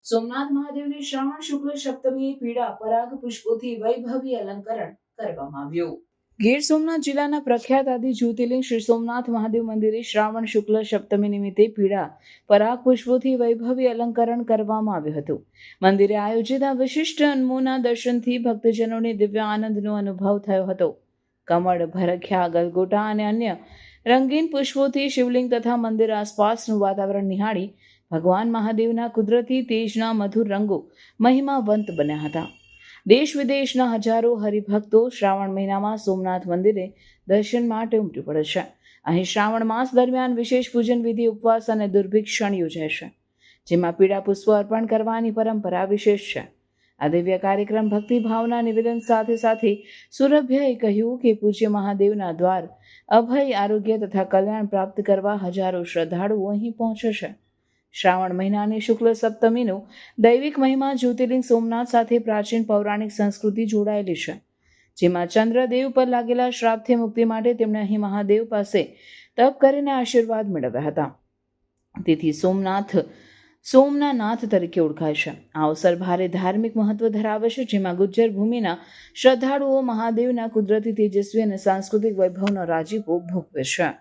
સોમનાથ મહાદેવની શ્રાવણ શુક્લ સપ્તમીએ પીળા પરાગ પુષ્પોથી વૈભવી અલંકરણ કરવામાં આવ્યું. ગીર સોમનાથ જિલ્લાના પ્રખ્યાત આદિ જ્યોતિર્લિંગ શ્રી સોમનાથ મહાદેવ મંદિરે શ્રાવણ શુક્લ સપ્તમી નિમિત્તે પીળા પરાગ પુષ્પોથી વૈભવી અલંકરણ કરવામાં આવ્યું હતું. મંદિરે આયોજિત આ વિશિષ્ટ અન્નમોના દર્શનથી ભક્તજનોને દિવ્ય આનંદનો અનુભવ થયો હતો. કમળ, ભરખ્યા, ગલગોટા અને અન્ય રંગીન પુષ્પોથી શિવલિંગ તથા મંદિર આસપાસનું વાતાવરણ નિહાળી ભગવાન મહાદેવના કુદરતી તેજના મધુર રંગો મહિમાવંત બન્યા હતા. દેશ વિદેશના હજારો હરિભક્તો શ્રાવણ મહિનામાં સોમનાથ મંદિરે દર્શન માટે ઉમટી પડે છે. અહીં શ્રાવણ માસ દરમિયાન વિશેષ પૂજન વિધિ, ઉપવાસ અને દુર્ભિક્ષણ યોજાય છે, જેમાં પીળા પુષ્પો અર્પણ કરવાની પરંપરા વિશેષ છે. આ દિવ્ય કાર્યક્રમ ભક્તિભાવના નિવેદન સાથે સાથે સુરભ્યએ કહ્યું કે પૂજ્ય મહાદેવના દ્વાર અભય, આરોગ્ય તથા કલ્યાણ પ્રાપ્ત કરવા હજારો શ્રદ્ધાળુઓ અહીં પહોંચે છે. શ્રાવણ મહિનાની શુક્લ સપ્તમીનો દૈવિક મહિમા જ્યોતિર્લિંગ સોમનાથ સાથે પ્રાચીન પૌરાણિક સંસ્કૃતિ જોડાયેલી છે, જેમાં ચંદ્રદેવ પર લાગેલા શ્રાપથી મુક્તિ માટે તેમણે અહીં મહાદેવ પાસે તપ કરીને આશીર્વાદ મેળવ્યા હતા. તેથી સોમના નાથ તરીકે ઓળખાય છે. આ અવસર ભારે ધાર્મિક મહત્વ ધરાવે છે, જેમાં ગુજ્જર ભૂમિના શ્રદ્ધાળુઓ મહાદેવના કુદરતી તેજસ્વી અને સાંસ્કૃતિક વૈભવનો રાજીપો ભોગવે છે.